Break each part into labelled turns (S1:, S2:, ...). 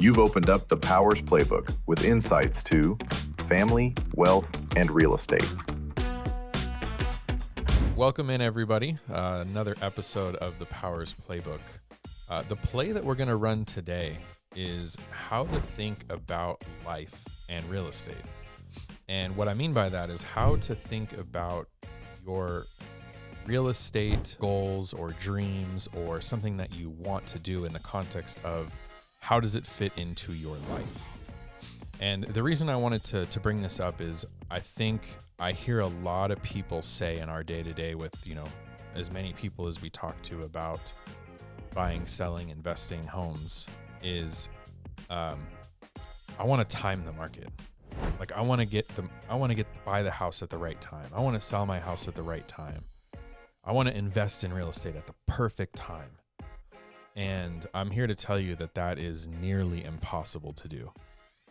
S1: You've opened up the Powers Playbook with insights to family, wealth, and real estate.
S2: Welcome in, everybody. Another episode of the Powers Playbook. The play that we're going to run today is how to think about life and real estate. And what I mean by that is how to think about your real estate goals or dreams or something that you want to do in the context of how does it fit into your life. And the reason I wanted to bring this up is I think I hear a lot of people say in our day-to-day with, as many people as we talk to about buying, selling, investing homes is I want to time the market. Like I want to buy the house at the right time. I want to sell my house at the right time. I want to invest in real estate at the perfect time. And I'm here to tell you that is nearly impossible to do.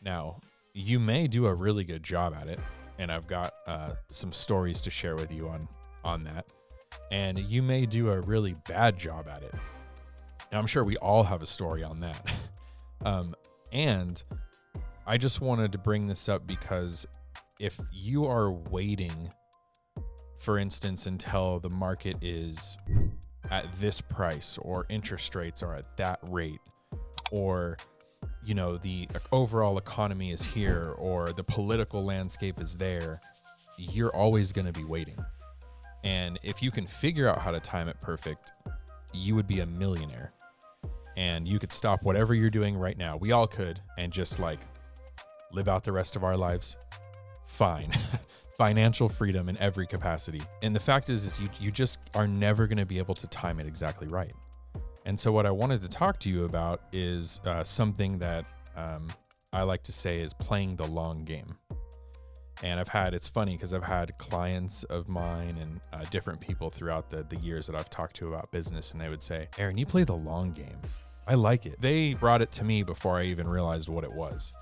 S2: Now, you may do a really good job at it, and I've got some stories to share with you on that. And you may do a really bad job at it. And I'm sure we all have a story on that. And I just wanted to bring this up because if you are waiting, for instance, until the market is at this price or interest rates are at that rate, or the overall economy is here or the political landscape is there, you're always going to be waiting. And if you can figure out how to time it perfect, you would be a millionaire. And you could stop whatever you're doing right now. We all could, and just live out the rest of our lives. Fine. Financial freedom in every capacity. And the fact is you just are never going to be able to time it exactly right. And so what I wanted to talk to you about is something that I like to say is playing the long game. And it's funny because I've had clients of mine and different people throughout the years that I've talked to about business, and they would say, Aaron, you play the long game. I like it. They brought it to me before I even realized what it was.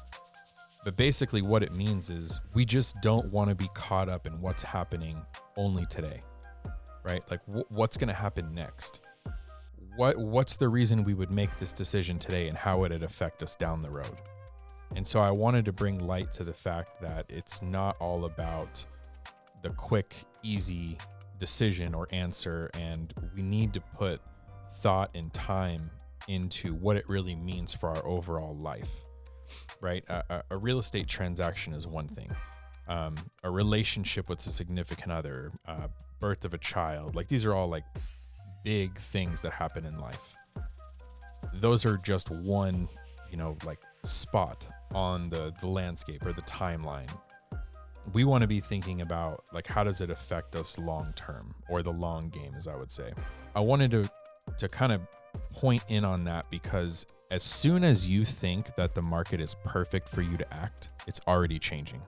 S2: But basically what it means is we just don't want to be caught up in what's happening only today, right? Like what's going to happen next? What's the reason we would make this decision today, and how would it affect us down the road? And so I wanted to bring light to the fact that it's not all about the quick, easy decision or answer, and we need to put thought and time into what it really means for our overall life. Right? A real estate transaction is one thing. A relationship with a significant other, birth of a child, these are all big things that happen in life. Those are just one, spot on the landscape or the timeline. We want to be thinking about how does it affect us long term, or the long game, as I would say. I wanted to kind of point in on that because as soon as you think that the market is perfect for you to act, it's already changing,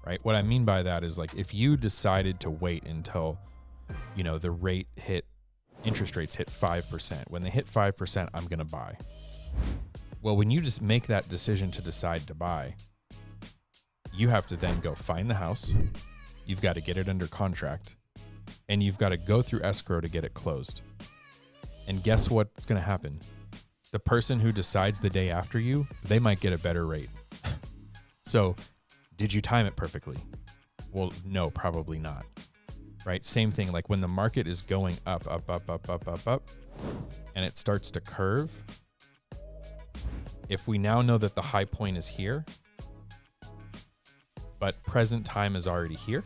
S2: right? What I mean by that is if you decided to wait until, the interest rates hit 5%, when they hit 5%, I'm going to buy. Well, when you just make that decision to decide to buy, you have to then go find the house. You've got to get it under contract, and you've got to go through escrow to get it closed. And guess what's going to happen? The person who decides the day after you, they might get a better rate. So did you time it perfectly? Well, no, probably not. Right? Same thing, when the market is going up, and it starts to curve. If we now know that the high point is here, but present time is already here,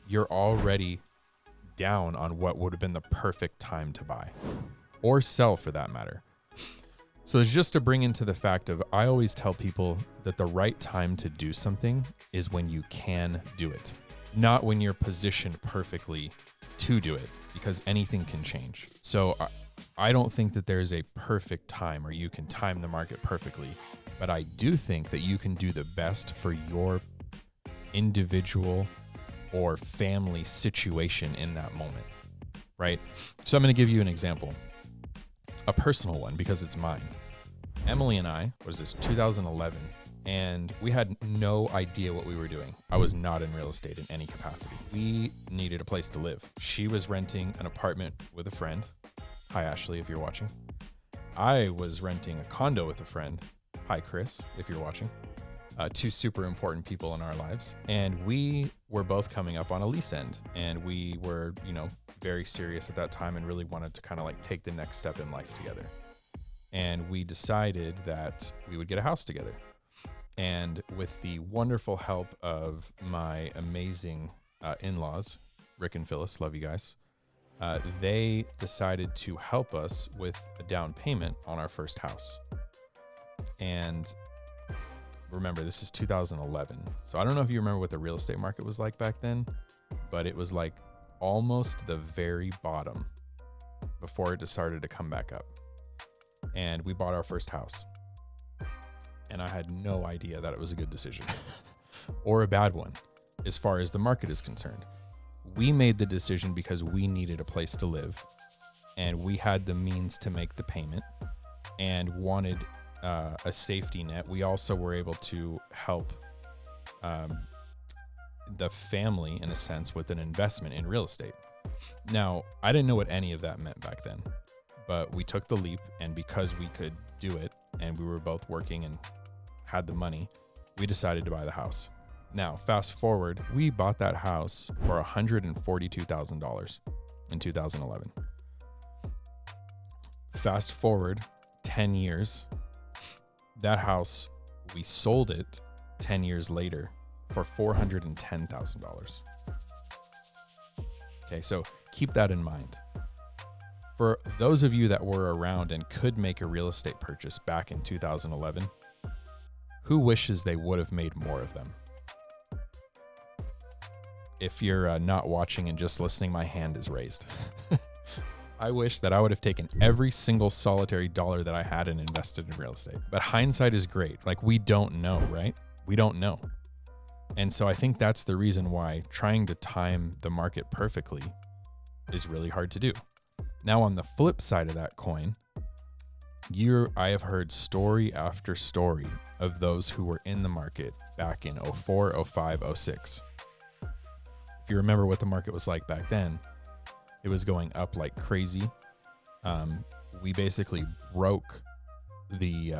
S2: you're already down on what would have been the perfect time to buy or sell, for that matter. So it's just to bring into the fact of, I always tell people that the right time to do something is when you can do it, not when you're positioned perfectly to do it, because anything can change. So I don't think that there's a perfect time or you can time the market perfectly, but I do think that you can do the best for your individual or family situation in that moment, right? So I'm going to give you an example, a personal one, because it's mine. Emily and I, 2011, and we had no idea what we were doing. I was not in real estate in any capacity. We needed a place to live. She was renting an apartment with a friend. Hi, Ashley, if you're watching. I was renting a condo with a friend. Hi, Chris, if you're watching. Two super important people in our lives. And we were both coming up on a lease end. And we were, very serious at that time and really wanted to kind of like take the next step in life together. And we decided that we would get a house together. And with the wonderful help of my amazing in-laws, Rick and Phyllis, love you guys, they decided to help us with a down payment on our first house. And remember, this is 2011. So I don't know if you remember what the real estate market was like back then, but it was like almost the very bottom before it started to come back up. And we bought our first house. And I had no idea that it was a good decision or a bad one as far as the market is concerned. We made the decision because we needed a place to live and we had the means to make the payment and wanted a safety net. We also were able to help the family, in a sense, with an investment in real estate. Now, I didn't know what any of that meant back then, but we took the leap, and because we could do it and we were both working and had the money, we decided to buy the house. Now, fast forward, we bought that house for $142,000 in 2011. Fast forward 10 years, that house, we sold it 10 years later for $410,000. Okay, so keep that in mind. For those of you that were around and could make a real estate purchase back in 2011, who wishes they would have made more of them? If you're not watching and just listening, my hand is raised. I wish that I would have taken every single solitary dollar that I had and invested in real estate. But hindsight is great. Like, we don't know, right? We don't know. And so I think that's the reason why trying to time the market perfectly is really hard to do. Now, on the flip side of that coin, I have heard story after story of those who were in the market back in 04, 05, 06. If you remember what the market was like back then, it was going up like crazy. We basically broke the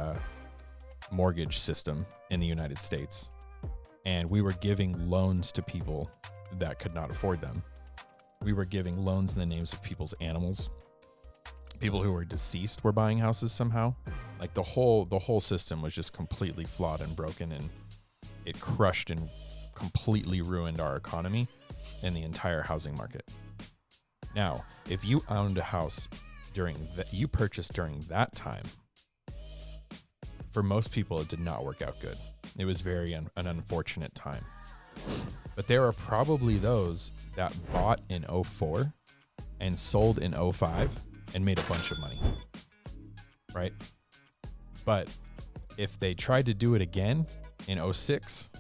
S2: mortgage system in the United States, and we were giving loans to people that could not afford them. We were giving loans in the names of people's animals. People who were deceased were buying houses somehow. Like the whole system was just completely flawed and broken, and it crushed and completely ruined our economy and the entire housing market. Now, if you owned a house you purchased during that time, for most people, it did not work out good. It was an unfortunate time. But there are probably those that bought in 04 and sold in 05 and made a bunch of money, right? But if they tried to do it again in 06,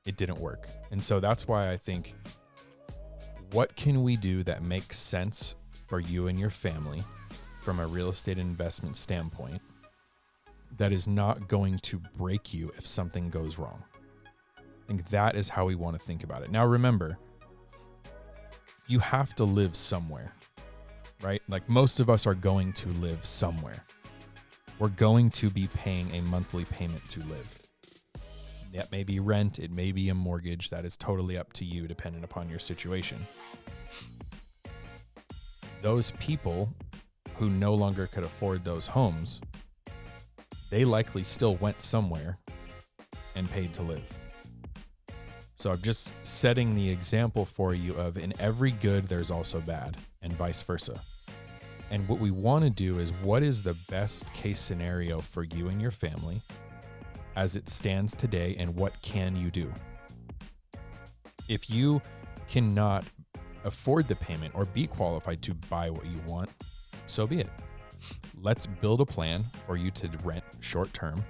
S2: it didn't work. And so that's why I think, what can we do that makes sense for you and your family from a real estate investment standpoint that is not going to break you if something goes wrong? I think that is how we want to think about it. Now, remember, you have to live somewhere, right? Like, most of us are going to live somewhere. We're going to be paying a monthly payment to live. That may be rent, it may be a mortgage. That is totally up to you, depending upon your situation. Those people who no longer could afford those homes, they likely still went somewhere and paid to live. So I'm just setting the example for you of, in every good, there's also bad, and vice versa. And what we want to do is, what is the best case scenario for you and your family as it stands today, and what can you do? If you cannot afford the payment or be qualified to buy what you want, so be it. Let's build a plan for you to rent short term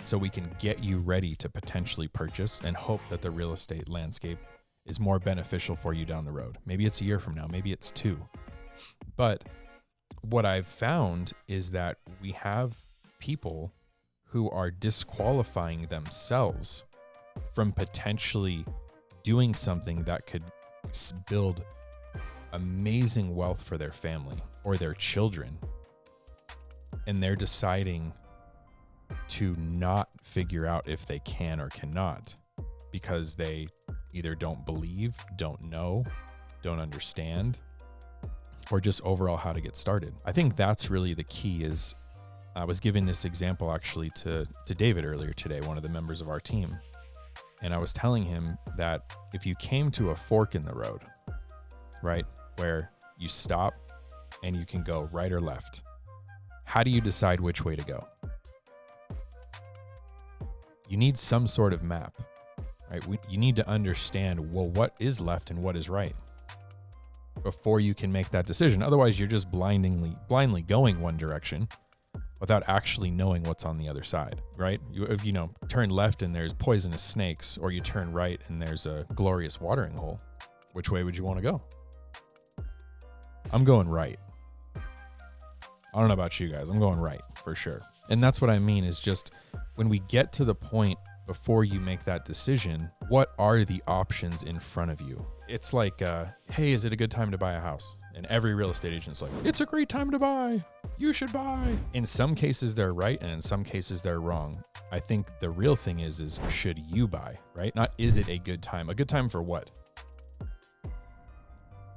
S2: so we can get you ready to potentially purchase and hope that the real estate landscape is more beneficial for you down the road. Maybe it's a year from now, maybe it's 2. But what I've found is that we have people who are disqualifying themselves from potentially doing something that could build amazing wealth for their family or their children and they're deciding to not figure out if they can or cannot because they either don't believe, don't know, don't understand, or just overall how to get started. I think that's really the key. Is I was giving this example actually to David earlier today, one of the members of our team. And I was telling him that if you came to a fork in the road, right, where you stop and you can go right or left, how do you decide which way to go? You need some sort of map, right? You need to understand, well, what is left and what is right before you can make that decision. Otherwise, you're just blindly going one direction without actually knowing what's on the other side, right? If you turn left and there's poisonous snakes, or you turn right and there's a glorious watering hole, which way would you want to go? I'm going right. I don't know about you guys. I'm going right for sure. And that's what I mean, is just when we get to the point before you make that decision, what are the options in front of you? It's like, hey, is it a good time to buy a house? And every real estate agent's like, it's a great time to buy. You should buy. In some cases they're right, and in some cases they're wrong. I think the real thing is should you buy, right? Not is it a good time? A good time for what?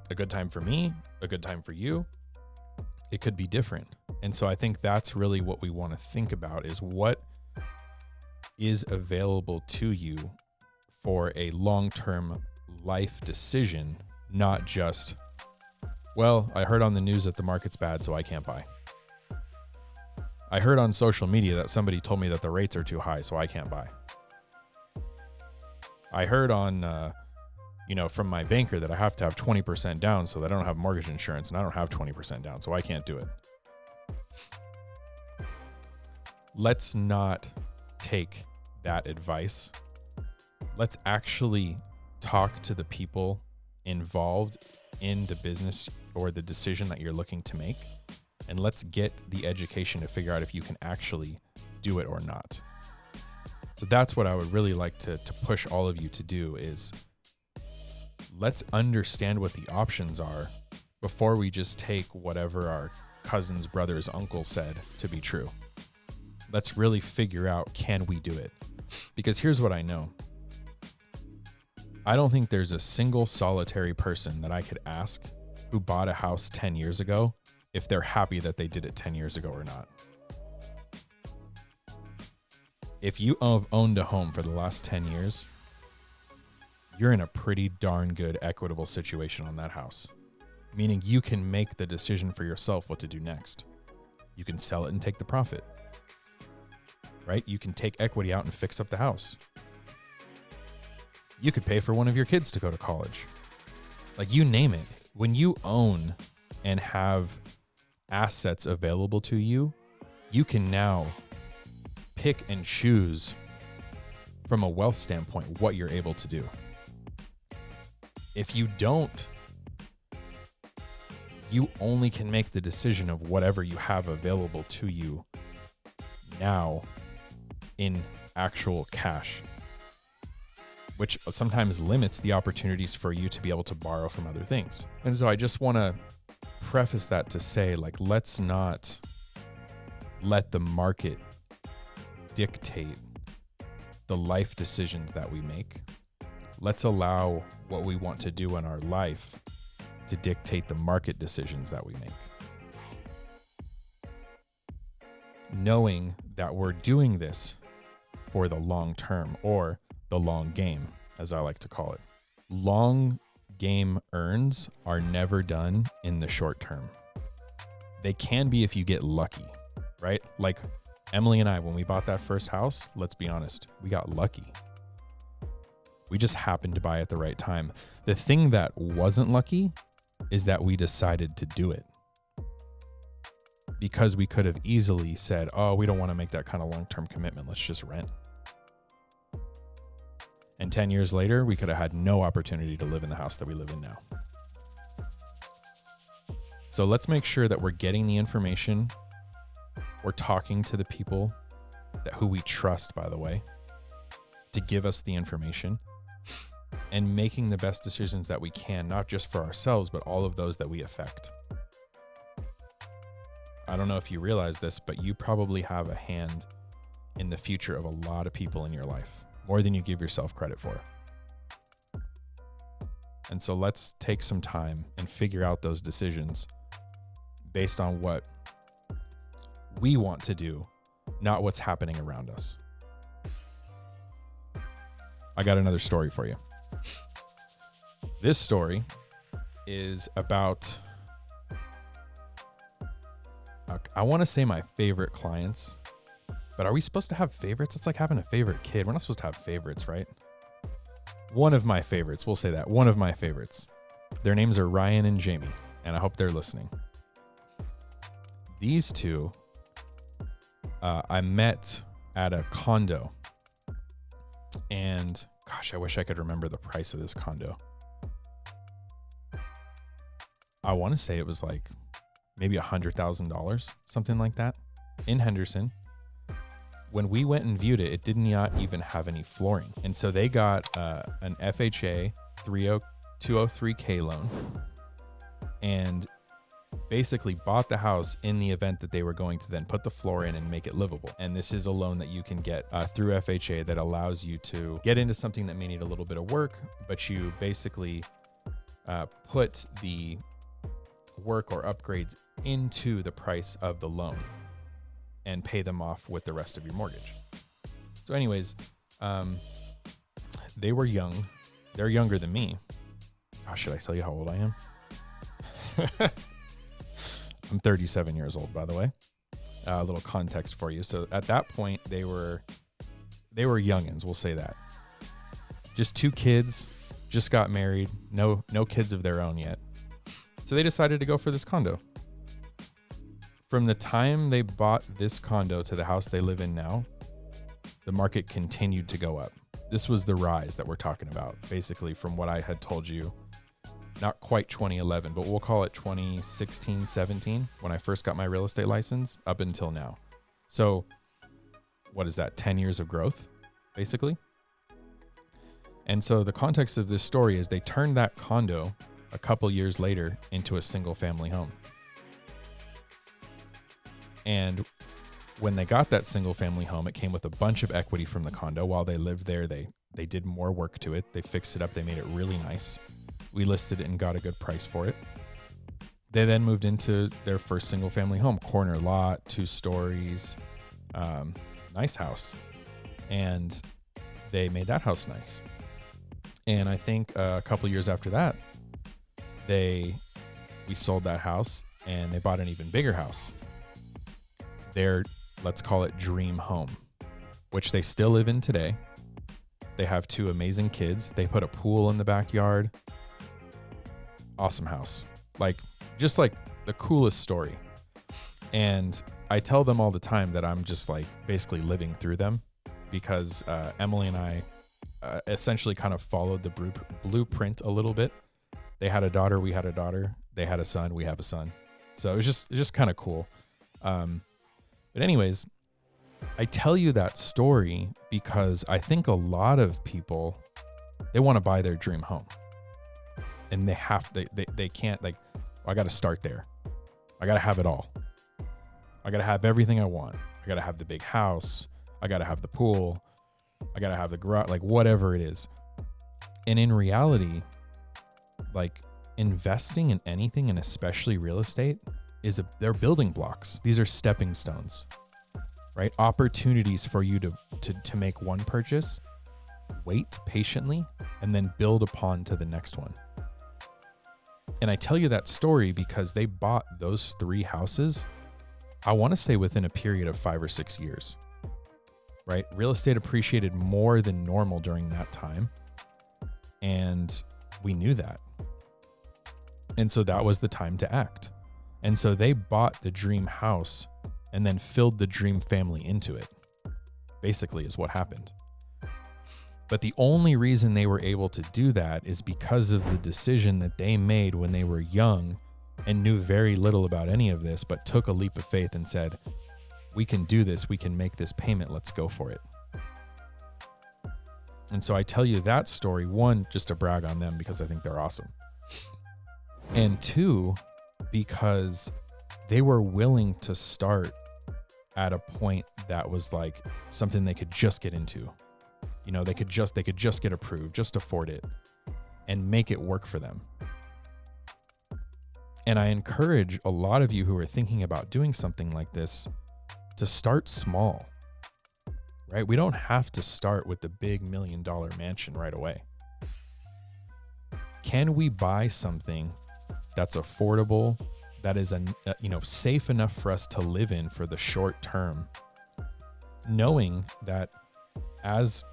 S2: A good time for me? A good time for you? It could be different. And so I think that's really what we want to think about, is what is available to you for a long-term life decision, not just, well, I heard on the news that the market's bad, so I can't buy. I heard on social media that somebody told me that the rates are too high, so I can't buy. I heard on, from my banker that I have to have 20% down so that I don't have mortgage insurance, and I don't have 20% down, so I can't do it. Let's not take that advice. Let's actually talk to the people involved in the business or the decision that you're looking to make, and let's get the education to figure out if you can actually do it or not. So that's what I would really like to push all of you to do, is let's understand what the options are before we just take whatever our cousins, brothers, uncle said to be true. Let's really figure out, can we do it? Because here's what I know. I don't think there's a single solitary person that I could ask who bought a house 10 years ago if they're happy that they did it 10 years ago or not. If you have owned a home for the last 10 years, you're in a pretty darn good equitable situation on that house, meaning you can make the decision for yourself what to do next. You can sell it and take the profit, right? You can take equity out and fix up the house. You could pay for one of your kids to go to college. Like, you name it. When you own and have assets available to you, you can now pick and choose from a wealth standpoint what you're able to do. If you don't, you only can make the decision of whatever you have available to you now in actual cash, which sometimes limits the opportunities for you to be able to borrow from other things. And so I just want to preface that to say, like, let's not let the market dictate the life decisions that we make. Let's allow what we want to do in our life to dictate the market decisions that we make. Knowing that we're doing this for the long term, or the long game, as I like to call it. Long game earns are never done in the short term. They can be if you get lucky, right? Like Emily and I, when we bought that first house, let's be honest, we got lucky. We just happened to buy at the right time. The thing that wasn't lucky is that we decided to do it, because we could have easily said, oh, we don't want to make that kind of long-term commitment. Let's just rent. And 10 years later, we could have had no opportunity to live in the house that we live in now. So let's make sure that we're getting the information. We're talking to the people who we trust, by the way, to give us the information, and making the best decisions that we can, not just for ourselves, but all of those that we affect. I don't know if you realize this, but you probably have a hand in the future of a lot of people in your life, more than you give yourself credit for. And so let's take some time and figure out those decisions based on what we want to do, not what's happening around us. I got another story for you. This story is about, I want to say my favorite clients, but are we supposed to have favorites? It's like having a favorite kid. We're not supposed to have favorites, right? One of my favorites, we'll say that. One of my favorites. Their names are Ryan and Jamie, and I hope they're listening. These two, I met at a condo, and gosh, I wish I could remember the price of this condo. I want to say it was like maybe $100,000, something like that, in Henderson. When we went and viewed it, it did not even have any flooring. And so they got an FHA 203K loan and basically bought the house in the event that they were going to then put the floor in and make it livable. And this is a loan that you can get through FHA that allows you to get into something that may need a little bit of work, but you basically put the work or upgrades into the price of the loan and pay them off with the rest of your mortgage. So anyways, they were young. They're younger than me. Gosh, should I tell you how old I am? I'm 37 years old, by the way. A little context for you. So at that point, they were youngins, we'll say that. Just two kids, just got married, no kids of their own yet. So they decided to go for this condo. From the time they bought this condo to the house they live in now, the market continued to go up. This was the rise that we're talking about, basically, from what I had told you. Not quite 2011, but we'll call it 2016, 17, when I first got my real estate license, up until now. So what is that? 10 years of growth, basically. And so the context of this story is they turned that condo a couple years later into a single family home. And when they got that single family home, it came with a bunch of equity from the condo. While they lived there, they did more work to it. They fixed it up. They made it really nice. We listed it and got a good price for it. They then moved into their first single family home, corner lot, 2 stories, nice house. And they made that house nice. And I think a couple years after that, we sold that house and they bought an even bigger house. Their, let's call it dream home, which they still live in today. They have 2 amazing kids. They put a pool in the backyard. Awesome house. Just like the coolest story. And I tell them all the time that I'm just like basically living through them because Emily and I essentially kind of followed the blueprint a little bit. They had a daughter. We had a daughter. They had a son. We have a son. So it's just kind of cool. But anyways, I tell you that story because I think a lot of people, they want to buy their dream home. And they can't, like, I got to start there. I got to have it all. I got to have everything I want. I got to have the big house. I got to have the pool. I got to have the garage, like whatever it is. And in reality, like investing in anything, and especially real estate, they're building blocks. These are stepping stones, right? Opportunities for you to make one purchase, wait patiently, and then build upon to the next one. And I tell you that story because they bought those 3 houses, I want to say within a period of 5 or 6 years, right? Real estate appreciated more than normal during that time. And we knew that. And so that was the time to act. And so they bought the dream house and then filled the dream family into it, basically is what happened. But the only reason they were able to do that is because of the decision that they made when they were young and knew very little about any of this, but took a leap of faith and said, we can do this. We can make this payment. Let's go for it. And so I tell you that story, 1, just to brag on them because I think they're awesome. And 2, because they were willing to start at a point that was like something they could just get into. You know, they could just get approved, just afford it and make it work for them. And I encourage a lot of you who are thinking about doing something like this to start small, right? We don't have to start with the big $1 million mansion right away. Can we buy something that's affordable, that is safe enough for us to live in for the short term, knowing that as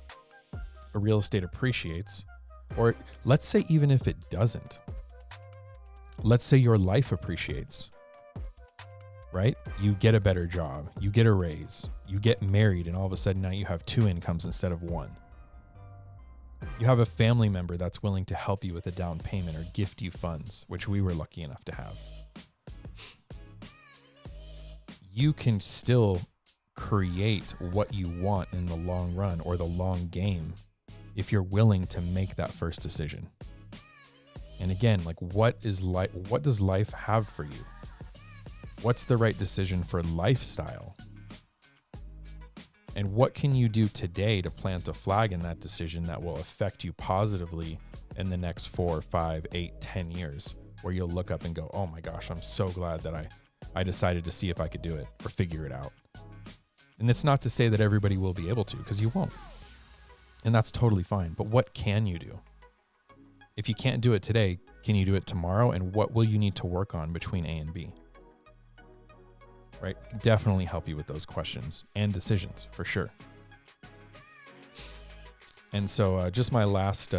S2: a real estate appreciates, or let's say even if it doesn't, let's say your life appreciates, right? You get a better job, you get a raise, you get married, and all of a sudden now you have 2 incomes instead of 1. You have a family member that's willing to help you with a down payment or gift you funds, which we were lucky enough to have. You can still create what you want in the long run or the long game if you're willing to make that first decision. And again, like what does life have for you? What's the right decision for lifestyle? And what can you do today to plant a flag in that decision that will affect you positively in the next 4, 5, 8, 10 years, where you'll look up and go, oh my gosh, I'm so glad that I decided to see if I could do it or figure it out. And it's not to say that everybody will be able to, because you won't. And that's totally fine. But what can you do? If you can't do it today, can you do it tomorrow? And what will you need to work on between A and B? Right? Definitely help you with those questions and decisions for sure. And so just my last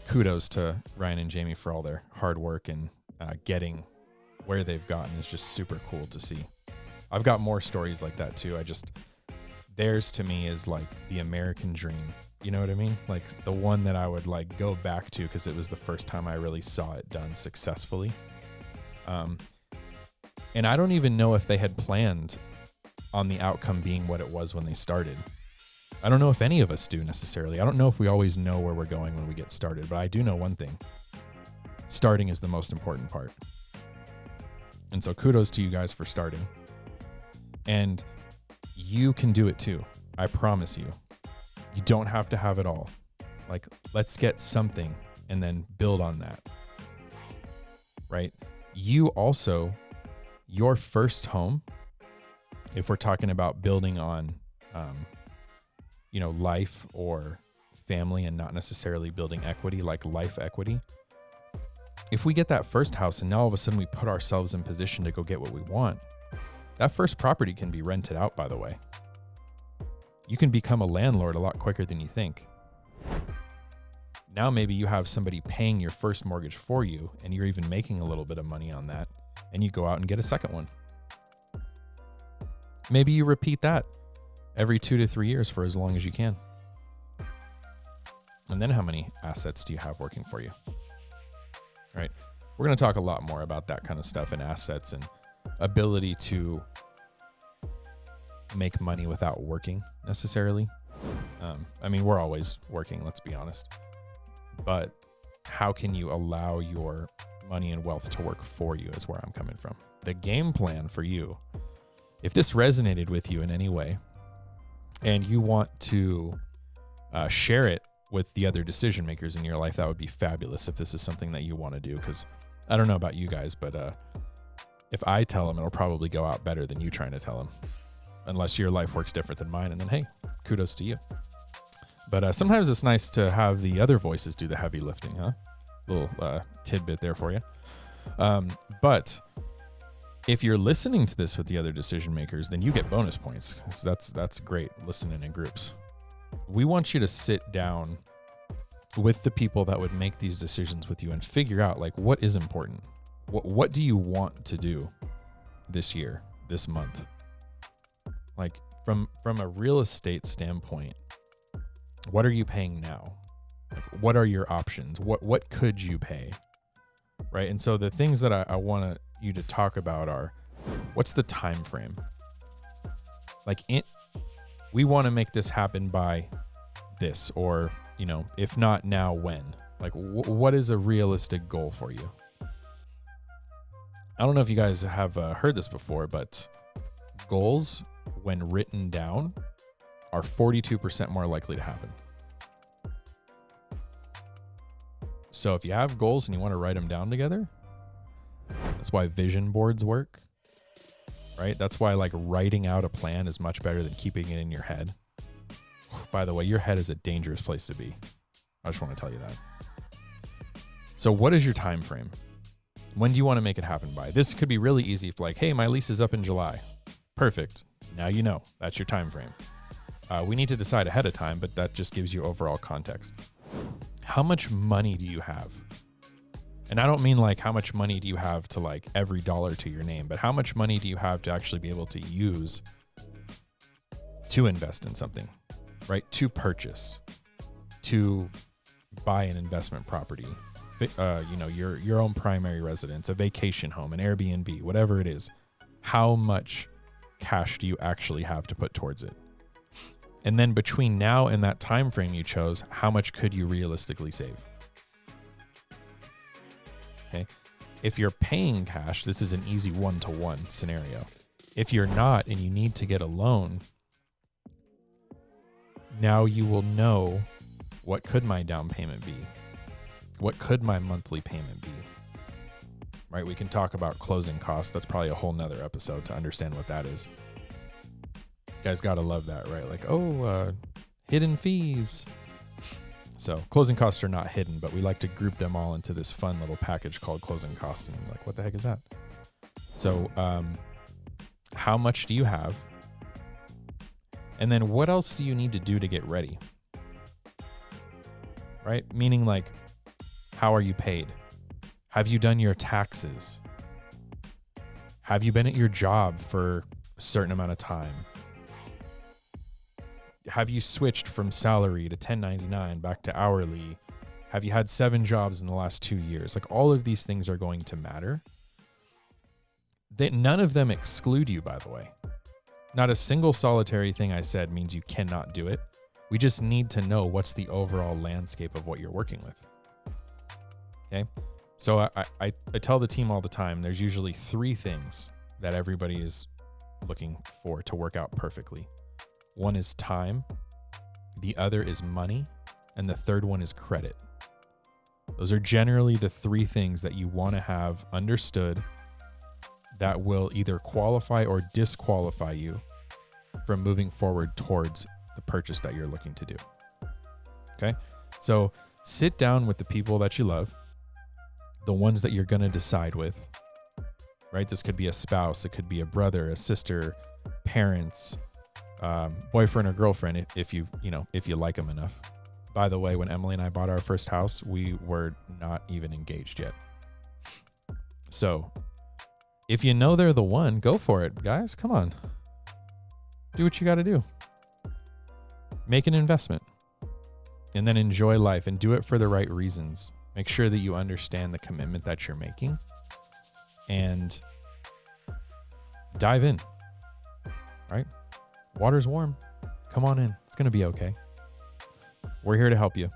S2: kudos to Ryan and Jamie for all their hard work and getting where they've gotten is just super cool to see. I've got more stories like that too. Theirs to me is like the American dream. You know what I mean? Like the one that I would like go back to because it was the first time I really saw it done successfully. And I don't even know if they had planned on the outcome being what it was when they started. I don't know if any of us do necessarily. I don't know if we always know where we're going when we get started, but I do know one thing. Starting is the most important part. And so kudos to you guys for starting. And you can do it too. I promise you. You don't have to have it all. Like, let's get something and then build on that. Right? You also, your first home, if we're talking about building on, life or family and not necessarily building equity, like life equity. If we get that first house and now all of a sudden we put ourselves in position to go get what we want, that first property can be rented out, by the way. You can become a landlord a lot quicker than you think. Now maybe you have somebody paying your first mortgage for you and you're even making a little bit of money on that, and you go out and get a second one. Maybe you repeat that every 2 to 3 years for as long as you can. And then how many assets do you have working for you? Right? We're going to talk a lot more about that kind of stuff and assets and ability to make money without working necessarily. We're always working, let's be honest. But how can you allow your money and wealth to work for you is where I'm coming from. The game plan for you, if this resonated with you in any way and you want to share it with the other decision makers in your life, that would be fabulous if this is something that you want to do. Because I don't know about you guys, but if I tell them, it'll probably go out better than you trying to tell them. Unless your life works different than mine, and then hey, kudos to you. But sometimes it's nice to have the other voices do the heavy lifting, huh? Little tidbit there for you. But if you're listening to this with the other decision makers, then you get bonus points. So that's great, listening in groups. We want you to sit down with the people that would make these decisions with you and figure out like what is important. What do you want to do this year, this month? Like from a real estate standpoint, what are you paying now? Like, what are your options? What could you pay? Right? And so the things that I want you to talk about are, what's the time frame? Like we want to make this happen by this, or, if not now, when? Like what is a realistic goal for you? I don't know if you guys have heard this before, but goals, when written down, are 42% more likely to happen. So if you have goals and you want to write them down together, that's why vision boards work, right? That's why like writing out a plan is much better than keeping it in your head. By the way, your head is a dangerous place to be. I just want to tell you that. So what is your time frame? When do you want to make it happen by? This could be really easy if like, hey, my lease is up in July. Perfect. Now you know. That's your time frame. We need to decide ahead of time, but that just gives you overall context. How much money do you have? And I don't mean like how much money do you have to like every dollar to your name, but how much money do you have to actually be able to use to invest in something, right? To purchase, to buy an investment property, your own primary residence, a vacation home, an Airbnb, whatever it is. How much cash do you actually have to put towards it? And then between now and that time frame you chose, how much could you realistically save? Okay. If you're paying cash, this is an easy one-to-one scenario. If you're not and you need to get a loan, now you will know, what could my down payment be? What could my monthly payment be? Right? We can talk about closing costs. That's probably a whole nother episode to understand what that is. You guys got to love that, right? Like, hidden fees. So closing costs are not hidden, but we like to group them all into this fun little package called closing costs. And like, what the heck is that? So how much do you have? And then what else do you need to do to get ready? Right? Meaning like, how are you paid? Have you done your taxes? Have you been at your job for a certain amount of time? Have you switched from salary to 1099 back to hourly? Have you had 7 jobs in the last 2 years? Like all of these things are going to matter. None of them exclude you, by the way. Not a single solitary thing I said means you cannot do it. We just need to know what's the overall landscape of what you're working with. Okay. So I tell the team all the time, there's usually 3 things that everybody is looking for to work out perfectly. One is time, the other is money, and the third one is credit. Those are generally the 3 things that you want to have understood that will either qualify or disqualify you from moving forward towards the purchase that you're looking to do. Okay? So sit down with the people that you love, the ones that you're going to decide with, right? This could be a spouse, it could be a brother, a sister, parents, boyfriend or girlfriend, if you like them enough. By the way, when Emily and I bought our first house, we were not even engaged yet. So if you know they're the one, go for it, guys. Come on. Do what you got to do. Make an investment and then enjoy life and do it for the right reasons. Make sure that you understand the commitment that you're making and dive in, right? Water's warm. Come on in. It's going to be okay. We're here to help you.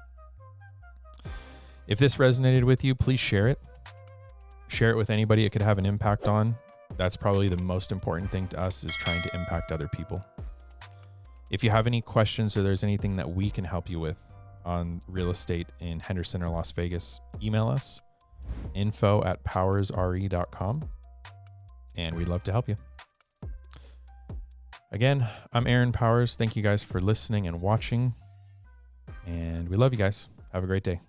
S2: If this resonated with you, please share it. Share it with anybody it could have an impact on. That's probably the most important thing to us, is trying to impact other people. If you have any questions or there's anything that we can help you with on real estate in Henderson or Las Vegas, email us, info@powersre.com, and we'd love to help you. Again, I'm Aaron Powers. Thank you guys for listening and watching, and we love you guys. Have a great day.